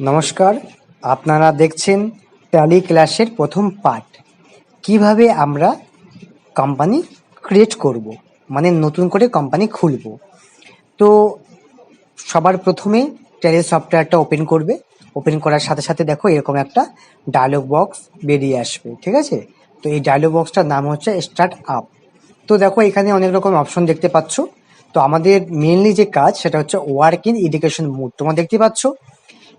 নমস্কার, আপনারা দেখছেন ট্যালি ক্লাসের প্রথম পার্ট। কিভাবে আমরা কোম্পানি ক্রিয়েট করব, মানে নতুন করে কোম্পানি খুলব। তো সবার প্রথমে ট্যালি সফটওয়্যারটা ওপেন করবে। ওপেন করার সাথে সাথে দেখো এরকম একটা ডায়লগ বক্স বেরিয়ে আসবে, ঠিক আছে? তো এই ডায়লগ বক্সটার নাম হচ্ছে স্টার্ট আপ। তো দেখো এখানে অনেক রকম অপশন দেখতে পাচ্ছ। তো আমাদের মেনলি যে কাজ সেটা হচ্ছে ওয়ার্ক ইন এডুকেশন মোড, তোমরা দেখতে পাচ্ছ।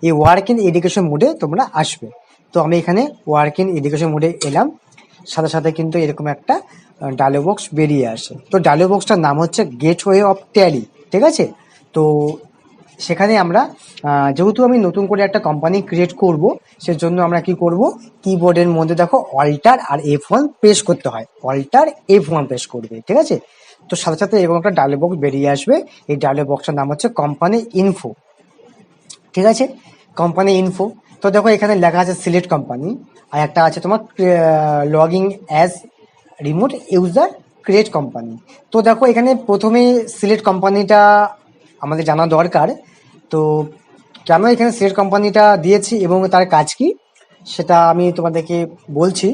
এই ওয়ার্ক ইন এডুকেশন মোডে তোমরা আসবে। তো আমি এখানে ওয়ার্ক ইন এডুকেশন মোডে এলাম, সাথে সাথে কিন্তু এরকম একটা ডায়লগ বক্স বেরিয়ে আসে। তো ডায়লগ বক্সটার নাম হচ্ছে গেটওয়ে অফ ট্যালি, ঠিক আছে? তো সেখানে আমরা যেহেতু আমি নতুন করে একটা কোম্পানি ক্রিয়েট করব, সেজন্য আমরা কি করব, কিবোর্ডের মধ্যে দেখো অল্টার আর F1 প্রেস করতে হয়। অল্টার F1 প্রেস করবে, ঠিক আছে? তো সাথে সাথে এরকম একটা ডায়লগ বক্স বেরিয়ে আসবে। এই ডায়লগ বক্সটার নাম হচ্ছে কোম্পানি ইনফো, ঠিক আছে? Company info. তো দেখো এখানে লেখা আছে সিলেক্ট কোম্পানি, আর একটা আছে তোমার logging as remote user create company. তো দেখো এখানে প্রথমে সিলেক্ট কোম্পানিটা আমাদের জানা দরকার। তো কেন এখানে সিলেক্ট কোম্পানিটা দিয়েছি এবং তার কাজ কি সেটা আমি তোমাদেরকে বলছি।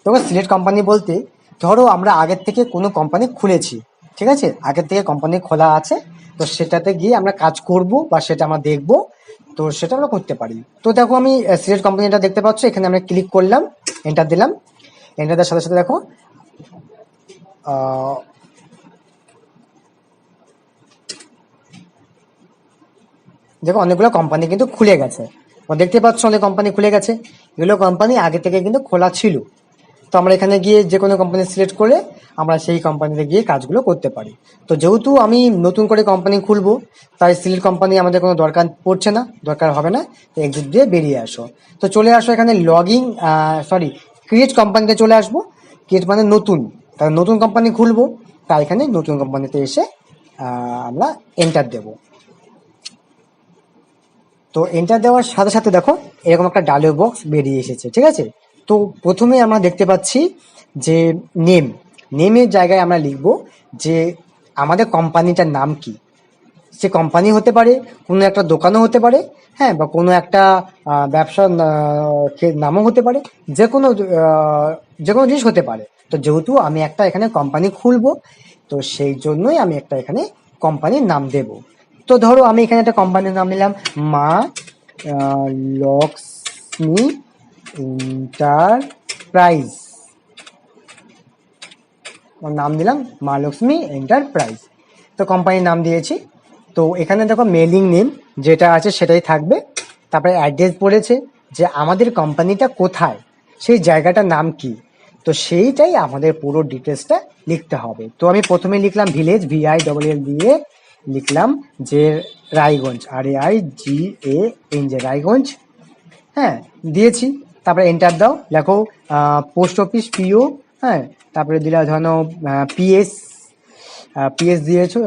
দেখো সিলেক্ট কোম্পানি বলতে, ধরো আমরা আগের থেকে কোনো কোম্পানি খুলেছি, ঠিক আছে? আগের থেকে কোম্পানি খোলা আছে, তো সেটাতে গিয়ে আমরা কাজ করব বা সেটা আমরা দেখব, তো সেটা আমরা করতে পারি। তো দেখো আমি সিলেক্ট কোম্পানিটা দেখতে পাচ্ছ, এখানে আমরা ক্লিক করলাম, এন্টার দিলাম। এন্টার দেওয়ার সাথে সাথে দেখো আহ, দেখো অনেকগুলো কোম্পানি কিন্তু খুলে গেছে। তো দেখতে পাচ্ছ অনেক কোম্পানি খুলে গেছে। এগুলো কোম্পানি আগে থেকে কিন্তু খোলা ছিল। তো আমরা এখানে গিয়ে যে কোনো কোম্পানি সিলেক্ট করে আমরা সেই কোম্পানিতে গিয়ে কাজগুলো করতে পারি। তো যেহেতু আমি নতুন করে কোম্পানি খুলবো, তাই সিলেক্ট কোম্পানি আমাদের কোনো দরকার পড়ছে না, দরকার হবে না। তো এক্সিট দিয়ে বেরিয়ে আসো। তো চলে আসো এখানে লগিং, ক্রিয়েট কোম্পানিতে চলে আসবো। ক্রিয়েট মানে নতুন, তাই নতুন কোম্পানি খুলবো, তাই এখানে নতুন কোম্পানিতে এসে আমরা এন্টার দেবো। তো এন্টার দেওয়ার সাথে সাথে দেখো এরকম একটা ডায়লগ বক্স বেরিয়ে এসেছে, ঠিক আছে? তো প্রথমে আমরা দেখতে পাচ্ছি যে নেম, নেমের জায়গায় আমরা লিখব যে আমাদের কোম্পানিটার নাম কি। সে কোম্পানি হতে পারে, কোনো একটা দোকানও হতে পারে, হ্যাঁ, বা কোনো একটা ব্যবসার নামও হতে পারে, যে কোনো যে কোনো জিনিস হতে পারে। তো যেহেতু আমি একটা এখানে কোম্পানি খুলবো, তো সেই জন্যই আমি একটা এখানে কোম্পানির নাম দেব। তো ধরো আমি এখানে একটা কোম্পানির নাম নিলাম মা লক্ষ্মী এন্টারপ্রাইজ। নাম দিলাম মা লক্ষ্মী এন্টারপ্রাইজ। তো কোম্পানির নাম দিয়েছি। তো এখানে দেখো মেলিং নেম যেটা আছে সেটাই থাকবে। তারপরে অ্যাড্রেস বলেছে যে আমাদের কোম্পানিটা কোথায়, সেই জায়গাটার নাম কি। তো সেইটাই আমাদের পুরো ডিটেলসটা লিখতে হবে। তো আমি প্রথমে লিখলাম ভিলেজ, VILL দিয়ে লিখলাম যে রায়গঞ্জ, RAIGANJ, রায়গঞ্জ। হ্যাঁ, দিয়েছি। তারপরে এন্টার দাও, লেখো পোস্ট অফিস PO। হ্যাঁ, তারপরে দিলা ধরো PS, PS দিয়েছো,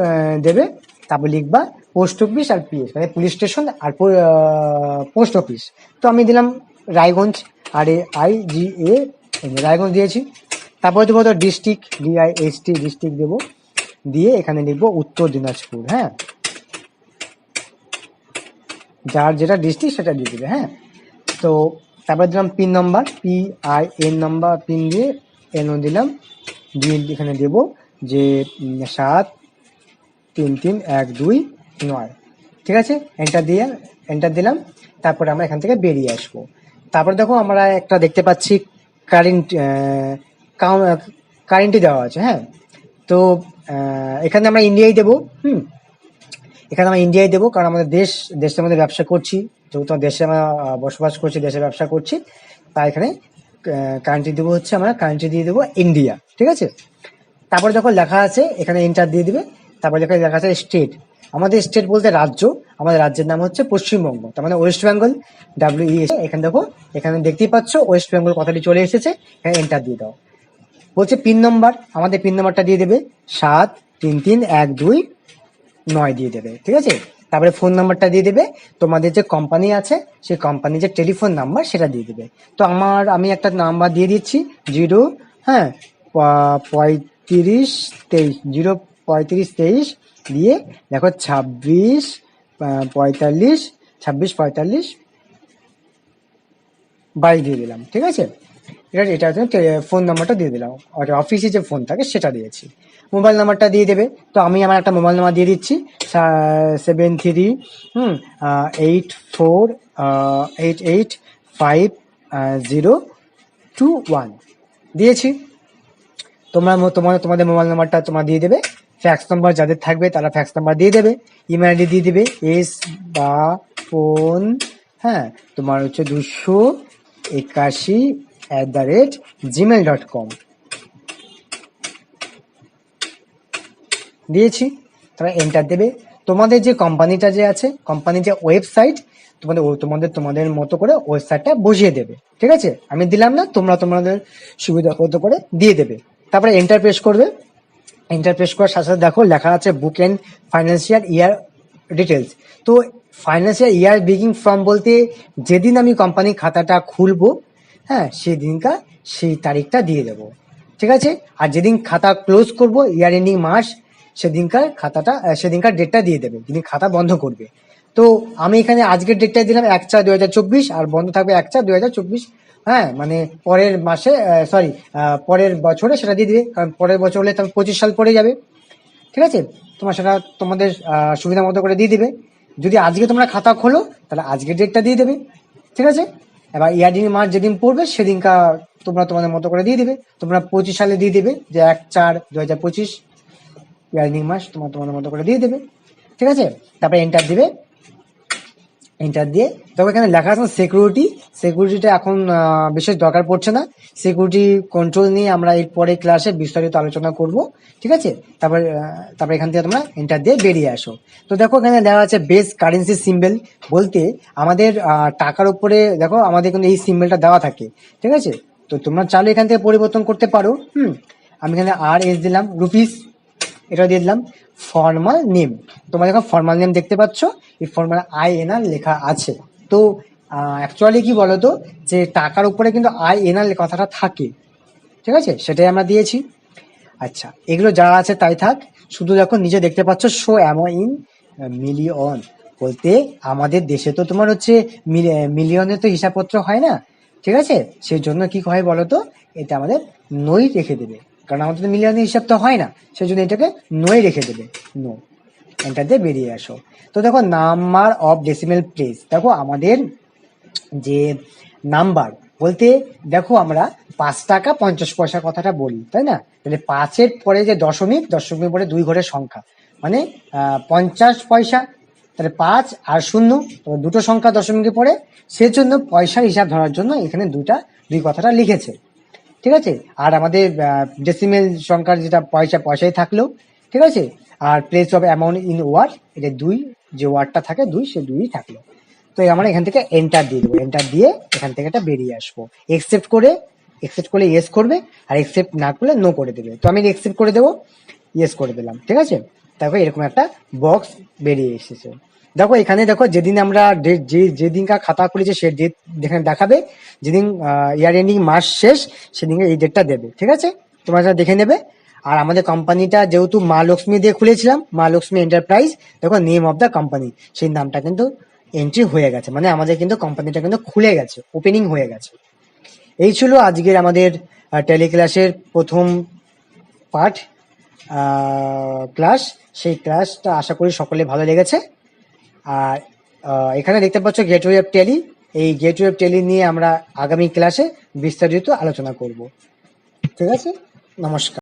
দেবে। তারপর লিখবা পোস্ট অফিস আর PS, মানে পুলিশ স্টেশন আর পোস্ট অফিস। তো আমি দিলাম রায়গঞ্জ, RAIGA, রায়গঞ্জ দিয়েছি। তারপরে দেবো তো ডিস্ট্রিক্ট, DIST, ডিস্ট্রিক্ট দেবো। দিয়ে এখানে লিখবো উত্তর দিনাজপুর। হ্যাঁ, যার যেটা ডিস্ট্রিক্ট সেটা দিয়ে দিবে। হ্যাঁ, তো তারপর দিলাম pin number, PIN number, pin দিয়ে এনও দিলাম। দিয়ে এখানে দেবো যে 73312, ঠিক আছে? এন্টার দিলাম। তারপরে আমরা এখান থেকে বেরিয়ে আসবো। তারপরে দেখো আমরা একটা দেখতে পাচ্ছি কারেন্ট, কারেন্টই দেওয়া আছে। হ্যাঁ, তো এখানে আমরা ইন্ডিয়াই দেবো। এখানে আমরা ইন্ডিয়ায় দেবো, কারণ আমাদের দেশের মধ্যে ব্যবসা করছি, যেহেতু দেশে আমরা বসবাস করছি, দেশে ব্যবসা করছি, তাই এখানে কান্ট্রি দেবো হচ্ছে, আমরা কান্ট্রি দিয়ে দেবো ইন্ডিয়া, ঠিক আছে? তারপরে যখন লেখা আছে এখানে এন্টার দিয়ে দিবে। তারপরে লেখা আছে স্টেট, আমাদের স্টেট বলতে রাজ্য, আমাদের রাজ্যের নাম হচ্ছে পশ্চিমবঙ্গ, তার মানে ওয়েস্ট বেঙ্গল, WE। এখানে দেখো, এখানে দেখতেই পাচ্ছ ওয়েস্ট বেঙ্গল কথাটি চলে এসেছে। এখানে এন্টার দিয়ে দাও। বলছে পিন নাম্বার, আমাদের পিন নাম্বারটা দিয়ে দেবে 73312 দিয়ে দেবে, ঠিক আছে? তারপরে ফোন নাম্বারটা দিয়ে দেবে, তোমাদের যে কোম্পানি আছে সেই কোম্পানির যে টেলিফোন নাম্বার সেটা দিয়ে দেবে। তো আমি একটা নাম্বার দিয়ে দিচ্ছি 0, হ্যাঁ, 3523, 03523 দিয়ে দেখো 2645, 22 দিয়ে দিলাম, ঠিক আছে। এটা হচ্ছে ফোন নাম্বারটা দিয়ে দিলাম, আর অফিসে যে ফোন থাকে সেটা দিয়েছি। মোবাইল নাম্বারটা দিয়ে দেবে, তো আমি আমার একটা মোবাইল নাম্বার দিয়ে দিচ্ছি 73 84 885021 দিয়েছি। তোমাদের মোবাইল নাম্বারটা তোমরা দিয়ে দেবে, ফ্যাক্স নাম্বার যাদের থাকবে তারা ফ্যাক্স নাম্বার দিয়ে দেবে, ইমেল আইডি দিয়ে দেবে এস বা ফোন, হ্যাঁ তোমার হচ্ছে 281@gmail.com দিয়েছি। তারা এন্টার দেবে। তোমাদের যে কোম্পানিটা যে আছে, কোম্পানির যে ওয়েবসাইট, তোমাদের মতো করে ওয়েবসাইটটা বসিয়ে দেবে, ঠিক আছে। আমি দিলাম না, তোমরা তোমাদের সুবিধা মতো করে দিয়ে দেবে। তারপরে এন্টার প্রেস করবে। এন্টার প্রেস করার সাথে সাথে দেখো লেখা আছে বুক এন্ড ফাইন্যান্সিয়াল ইয়ার ডিটেলস। তো ফাইন্যান্সিয়াল ইয়ার বিগিং ফ্রম বলতে যেদিন আমি কোম্পানির খাতাটা খুলবো, হ্যাঁ সেই তারিখটা দিয়ে দেবো, ঠিক আছে। আর যেদিন খাতা ক্লোজ করব, ইয়ার এন্ডিং মাস, সেদিনকার ডেটটা দিয়ে দেবে, যেদিন খাতা বন্ধ করবে। তো আমি এখানে আজকের ডেটটা দিলাম 1/4/2024, আর বন্ধ থাকবে 1/4/2024, হ্যাঁ মানে পরের মাসে, পরের বছরে সেটা দিয়ে দিবে, কারণ পরের বছর হলে তখন 25 সাল পড়ে যাবে, ঠিক আছে। সেটা তোমাদের সুবিধা মতো করে দিয়ে দিবে। যদি আজকে তোমরা খাতা খোলো তাহলে আজকের ডেটটা দিয়ে দেবে, ঠিক আছে। এবার ইয়ারলি মাস যেদিন পড়বে সেদিনকার তোমরা তোমাদের মতো করে দিয়ে দিবে। তোমরা 25 সালে দিয়ে দেবে যে 1/4/2025 ইয়ারলি মাস তোমাদের মতো করে দিয়ে দেবে, ঠিক আছে। তারপরে এন্টার দিবে। এন্টার দিয়ে তবে এখানে লেখা আছে সিকিউরিটিটা এখন বিশেষ দরকার পড়ছে না। সিকিউরিটি কন্ট্রোল নিয়ে আমরা এর পরে ক্লাসে বিস্তারিত আলোচনা করব, ঠিক আছে। তারপরে এখান থেকে তোমরা এন্টার দিয়ে বেরিয়ে আসো। তো দেখো এখানে দেওয়া আছে বেস কারেন্সি সিম্বল, বলতে আমাদের টাকার উপরে দেখো আমাদের কিন্তু এই সিম্বলটা দেওয়া থাকে, ঠিক আছে। তো তোমরা চাইলে এখান থেকে পরিবর্তন করতে পারো। আমি এখানে RS দিলাম, রুপিস, এটা দিয়ে দিলাম। ফর্মাল নেম, তোমরা যখন ফর্মাল নেম দেখতে পাচ্ছ, এই ফর্মাল INR লেখা আছে। তো অ্যাকচুয়ালি কি বলতো, যে টাকার উপরে কিন্তু INR কথাটা থাকে, ঠিক আছে, সেটাই আমরা দিয়েছি। আচ্ছা, এগুলো যা আছে তাই থাক। শুধু দেখো নিচে দেখতে পাচ্ছ শো অ্যামাউন্ট ইন মিলিয়ন, বলতে আমাদের দেশে তো তোমার হচ্ছে মিলিয়নে তো হিসাবপত্র হয় না, ঠিক আছে। সেই জন্য কি হয় বলতো, এটা আমাদের নই রেখে দেবে, কারণ আমাদের তো মিলিয়নে হিসাব তো হয় না, সেই জন্য এটাকে নই রেখে দেবে, নো। এন্টার দিয়ে বেরিয়ে আসো। তো দেখো নাম্বার অফ ডেসিমেল প্লেস, দেখো আমাদের যে নাম্বার বলতে, দেখো আমরা 5 টাকা 50 পয়সা কথাটা বলি, তাই না। তাহলে 5-এর পরে যে দশমিক পরে 2 ঘরের সংখ্যা, মানে 50 পয়সা, তাহলে 5 আর 0, দুটো সংখ্যা দশমিকের পরে, সেজন্য পয়সার হিসাব ধরার জন্য এখানে দুই কথাটা লিখেছে, ঠিক আছে। আর আমাদের ডেসিমেল সংখ্যার যেটা পয়সায় থাকলো, ঠিক আছে। আর place of amount in word, এটা 2, যে ওয়ার্ডটা থাকে 2, সে 2ই থাকলো। তো আমরা এখান থেকে এন্টার দিয়ে দেবো, এন্টার দিয়ে এখান থেকে এটা বেরিয়ে আসবো। একসেপ্ট করলে ইয়েস করবে, আর একসেপ্ট না করলে নো করে দেবে। তো আমি একসেপ্ট করে দেবো, ইয়েস করে দিলাম, ঠিক আছে। তারপর এরকম একটা বক্স বেরিয়ে এসেছে। দেখো এখানে দেখো যেদিন আমরা যেদিনকার খাতা খুলেছে সে ডেট এখানে দেখাবে, যেদিন ইয়ার এন্ডিং মাস শেষ সেদিনকে এই ডেটটা দেবে, ঠিক আছে। তোমরা যা দেখে নেবে। আর আমাদের কোম্পানিটা যেহেতু মা লক্ষ্মী দিয়ে খুলেছিলাম, মা লক্ষ্মী এন্টারপ্রাইজ, দেখো নেম অফ দ্য কোম্পানি, সেই নামটা কিন্তু এন্ট্রি হয়ে গেছে, মানে আমাদের কিন্তু কোম্পানিটা কিন্তু খুলে গেছে, ওপেনিং হয়ে গেছে। এই ছিল আজকের আমাদের টেলি ক্লাসের প্রথম পার্ট ক্লাস। সেই ক্লাসটা আশা করি সকলে ভালো লেগেছে। আর এখানে দেখতে পাচ্ছ গেটওয়ে অফ টেলি, এই গেটওয়ে অফ টেলি নিয়ে আমরা আগামী ক্লাসে বিস্তারিত আলোচনা করব, ঠিক আছে। নমস্কার।